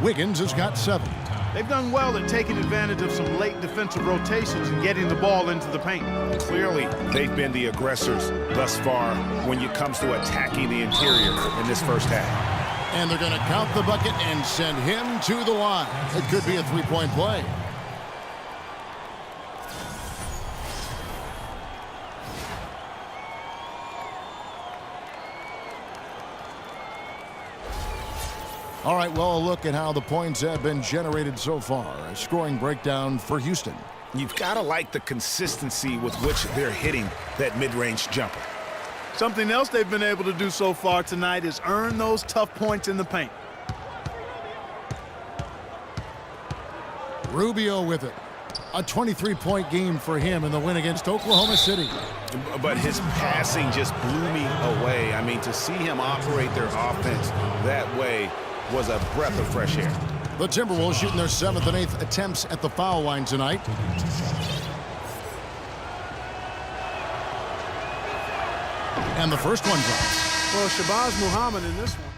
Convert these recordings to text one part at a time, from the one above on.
Wiggins has got 7. They've done well at taking advantage of some late defensive rotations and getting the ball into the paint. Clearly, they've been the aggressors thus far when it comes to attacking the interior in this first half. And they're going to count the bucket and send him to the line. It could be a three-point play. All right, well, a look at how the points have been generated so far. A scoring breakdown for Houston. You've got to like the consistency with which they're hitting that mid-range jumper. Something else they've been able to do so far tonight is earn those tough points in the paint. Rubio with it. A 23-point game for him in the win against Oklahoma City. But his passing just blew me away. I mean, to see him operate their offense that way was a breath of fresh air. The Timberwolves shooting their 7th and 8th attempts at the foul line tonight. And the first one drops. Well, Shabazz Muhammad in this one.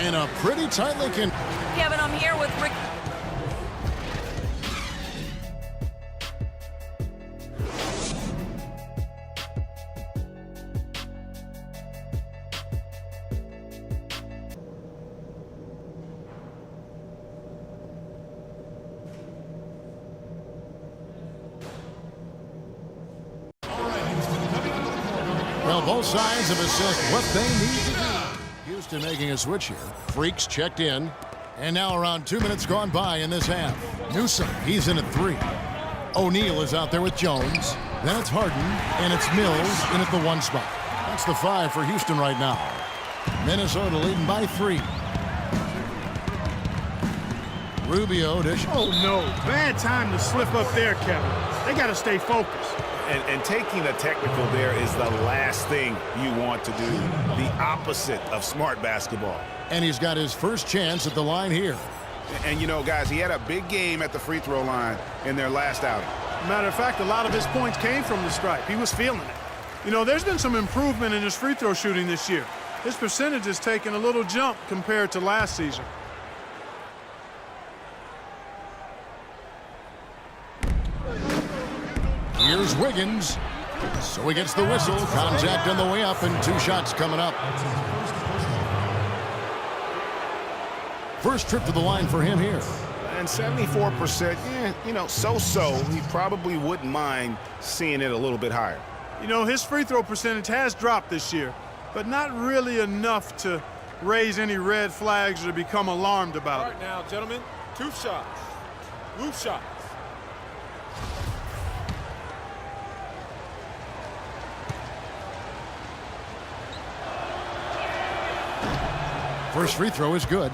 And a pretty tightly can. Kevin, I'm here with Rick. Well, both sides have assessed what they need to do. Houston making a switch here. Freaks checked in. And now around 2 minutes gone by in this half. Newsom, he's in at 3. O'Neal is out there with Jones. Then it's Harden, and it's Mills in at the 1 spot. That's the 5 for Houston right now. Minnesota leading by 3. Rubio to... Oh, no. Bad time to slip up there, Kevin. They got to stay focused. And taking a technical there is the last thing you want to do. The opposite of smart basketball. And he's got his first chance at the line here. And, you know, guys, he had a big game at the free throw line in their last outing. Matter of fact, a lot of his points came from the stripe. He was feeling it. You know, there's been some improvement in his free throw shooting this year. His percentage has taken a little jump compared to last season. Here's Wiggins. So he gets the whistle. Contact on the way up and 2 shots coming up. First trip to the line for him here. And 74%, yeah, you know, so-so. He probably wouldn't mind seeing it a little bit higher. You know, his free throw percentage has dropped this year, but not really enough to raise any red flags or to become alarmed about it. All right now, gentlemen, 2 shots. Loose shots. First free throw is good.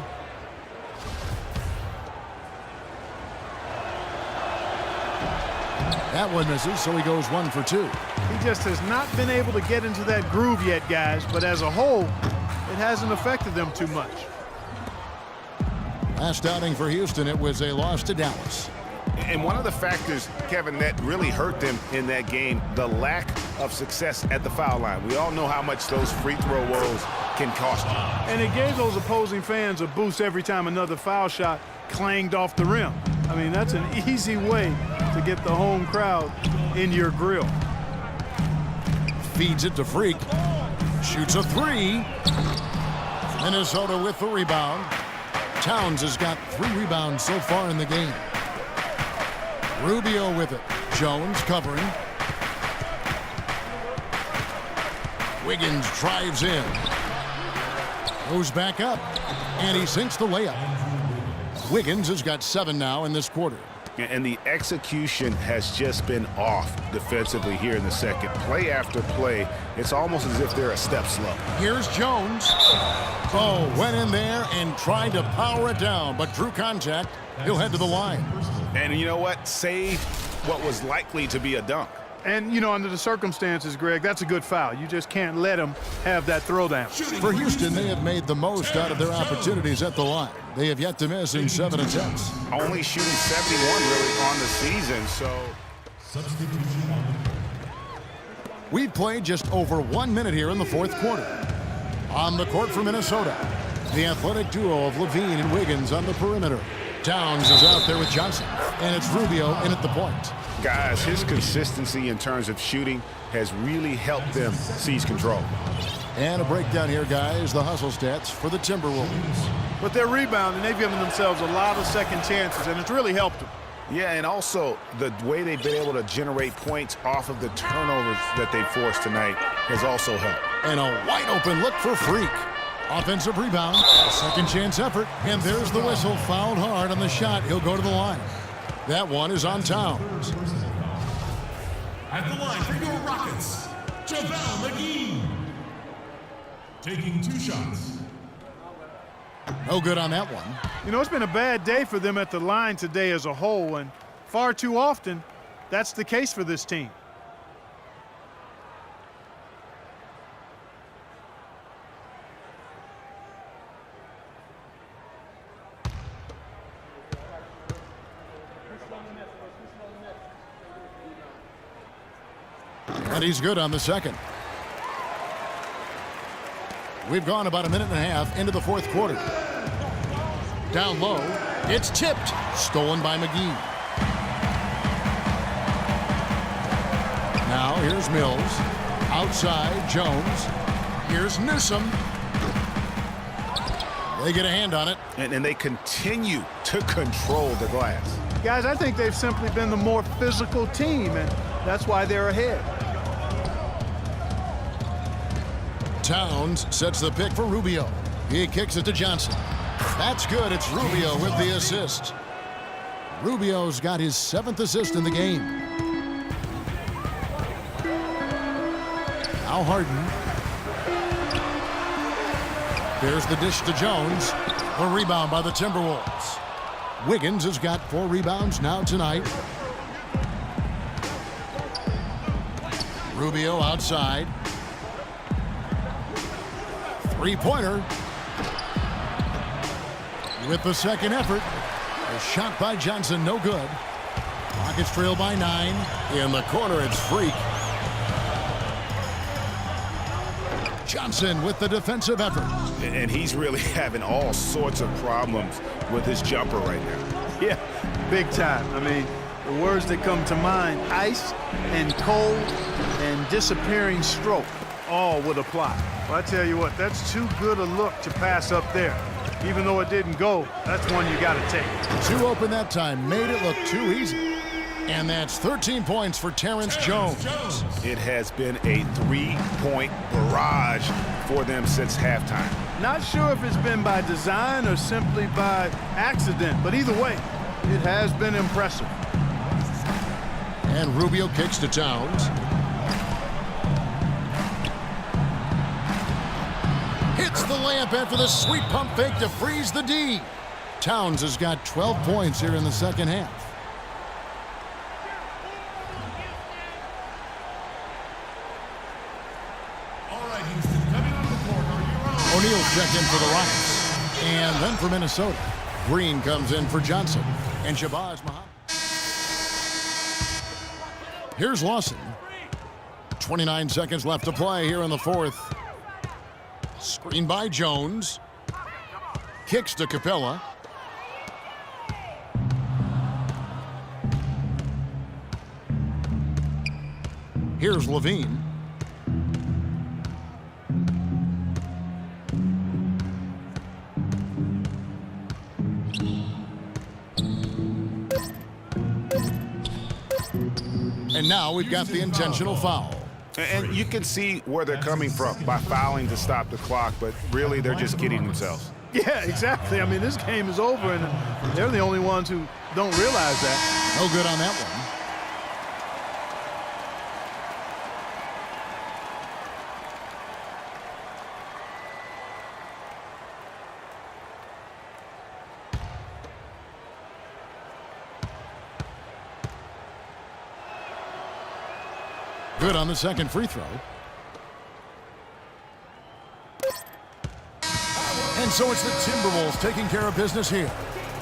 That one misses, so he goes 1 for 2. He just has not been able to get into that groove yet, guys, but as a whole, it hasn't affected them too much. Last outing for Houston, it was a loss to Dallas. And one of the factors, Kevin, that really hurt them in that game, the lack of success at the foul line. We all know how much those free throw woes can cost you. And it gave those opposing fans a boost every time another foul shot clanged off the rim. I mean, that's an easy way to get the home crowd in your grill. Feeds it to Freak. Shoots a 3. Minnesota with the rebound. Towns has got 3 rebounds so far in the game. Rubio with it. Jones covering. Wiggins drives in. Goes back up. And he sinks the layup. Wiggins has got 7 now in this quarter. And the execution has just been off defensively here in the second. Play after play, it's almost as if they're a step slow. Here's Jones. Oh, went in there and tried to power it down, but drew contact. He'll head to the line. And you know what? Saved what was likely to be a dunk. And, you know, under the circumstances, Greg, that's a good foul. You just can't let him have that throwdown. For Houston, they have made the most out of their opportunities at the line. They have yet to miss in 7 attempts. Only shooting 71 really on the season, so. We've played just over 1 minute here in the 4th quarter. On the court for Minnesota, the athletic duo of Levine and Wiggins on the perimeter. Towns is out there with Johnson, and it's Rubio in at the point. Guys, his consistency in terms of shooting has really helped them seize control. And a breakdown here, guys, the hustle stats for the Timberwolves. But they're rebounding. They've given themselves a lot of second chances, and it's really helped them. Yeah, and also the way they've been able to generate points off of the turnovers that they forced tonight has also helped. And a wide open look for Freak. Offensive rebound, second chance effort, and there's the whistle. Fouled hard on the shot. He'll go to the line. That one is on Towns. At the line for your Rockets, JaVale McGee. Taking 2 shots. No good on that one. You know, it's been a bad day for them at the line today as a whole, and far too often, that's the case for this team. And he's good on the second. We've gone about a minute and a half into the fourth quarter. Down low, it's tipped. Stolen by McGee. Now here's Mills. Outside, Jones. Here's Newsom. They get a hand on it. And they continue to control the glass. Guys, I think they've simply been the more physical team, and that's why they're ahead. Towns sets the pick for Rubio. He kicks it to Johnson. That's good. It's Rubio with the assist. Rubio's got his 7th assist in the game. Now Harden. There's the dish to Jones. A rebound by the Timberwolves. Wiggins has got 4 rebounds now tonight. Rubio outside. Three-pointer. With the second effort. A shot by Johnson, no good. Rockets trail by 9. In the corner, it's Freak. Johnson with the defensive effort. And he's really having all sorts of problems with his jumper right now. Yeah, big time. I mean, the words that come to mind, ice and cold and disappearing stroke, all would apply. Well, I tell you what, that's too good a look to pass up there. Even though it didn't go, that's one you got to take. 2 open that time, made it look too easy. And that's 13 points for Terrence Jones. It has been a 3-point barrage for them since halftime. Not sure if it's been by design or simply by accident, but either way, it has been impressive. And Rubio kicks to Towns. Hits the layup after the sweet pump fake to freeze the D. Towns has got 12 points here in the second half. All right, Houston, coming on the court are your own. O'Neal's checked in for the Rockets. And then for Minnesota, Green comes in for Johnson. And Shabazz Muhammad. Here's Lawson. 29 seconds left to play here in the fourth. Screen by Jones. Kicks to Capella. Here's Levine. And now we've got the intentional foul. And you can see where they're coming from by fouling to stop the clock, but really they're just kidding themselves. Yeah, exactly. I mean, this game is over, and they're the only ones who don't realize that. No good on that one. Good on the second free throw. And so it's the Timberwolves taking care of business here.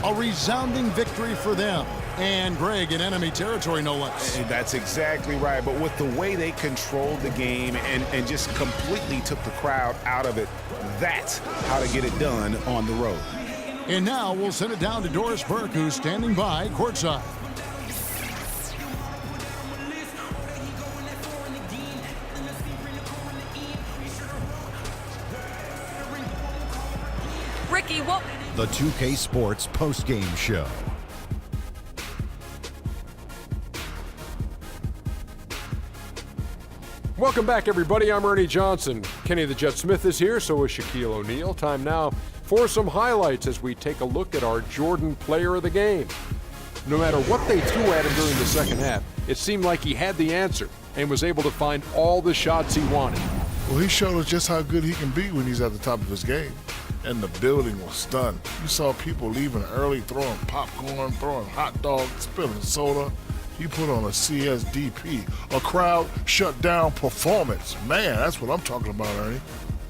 A resounding victory for them. And Greg in enemy territory, no less. And that's exactly right. But with the way they controlled the game and just completely took the crowd out of it, That's how to get it done on the road. And now we'll send it down to Doris Burke, who's standing by courtside. Ricky, what? The 2K Sports postgame show. Welcome back, everybody. I'm Ernie Johnson. Kenny the Jet Smith is here, so is Shaquille O'Neal. Time now for some highlights as we take a look at our Jordan player of the game. No matter what they threw at him during the second half, it seemed like he had the answer and was able to find all the shots he wanted. Well, he showed us just how good he can be when he's at the top of his game. And the building was stunned. You saw people leaving early, throwing popcorn, throwing hot dogs, spilling soda. He put on a CSDP, a crowd shut down performance. Man, that's what I'm talking about, Ernie.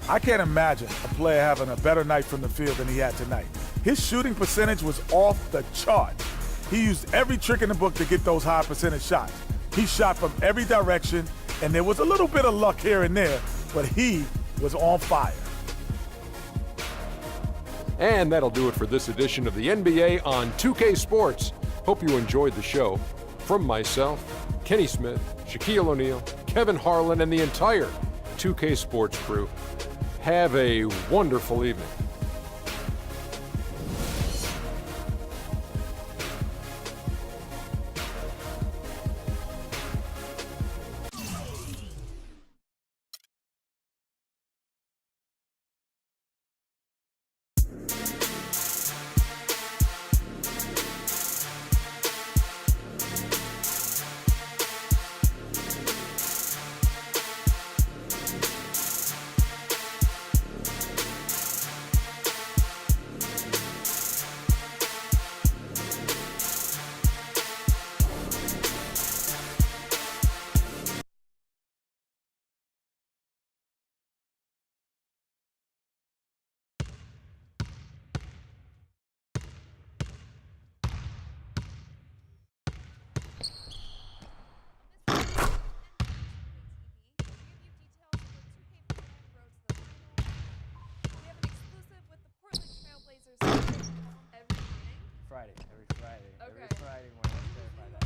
I can't imagine a player having a better night from the field than he had tonight. His shooting percentage was off the chart. He used every trick in the book to get those high percentage shots. He shot from every direction, and there was a little bit of luck here and there, but he was on fire. And that'll do it for this edition of the NBA on 2K Sports. Hope you enjoyed the show. From myself, Kenny Smith, Shaquille O'Neal, Kevin Harlan, and the entire 2K Sports crew, have a wonderful evening. Friday, every Friday. Okay. Every Friday morning. Let's clarify that.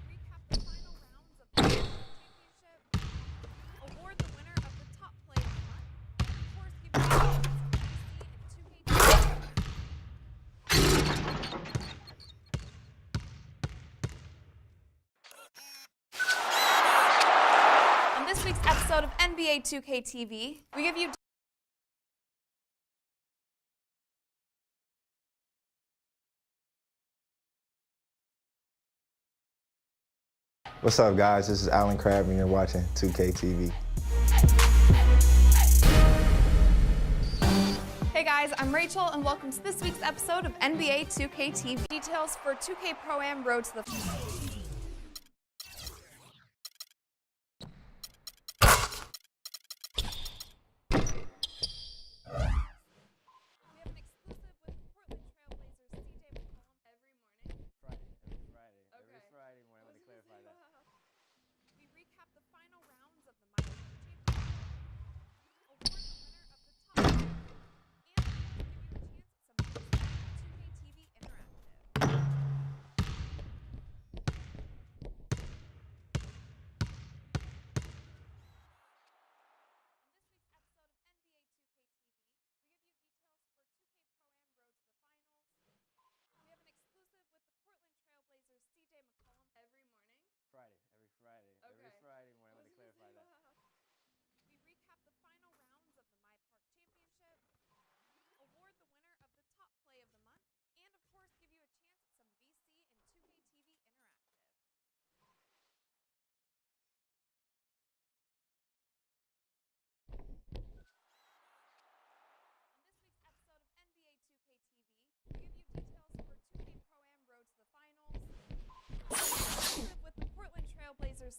Recap the final rounds of the championship. Award the winner of the top play of the month. Of course, give you and 2K. On this week's episode of NBA 2K TV, we give you What's up, guys? This is Alan Crabb, and you're watching 2K TV. Hey guys, I'm Rachel, and welcome to this week's episode of NBA 2K TV. Details for 2K Pro-Am Road to the...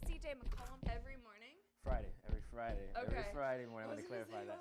CJ McCollum every morning. Friday, every Friday. Okay. Every Friday morning. I Let me clarify that.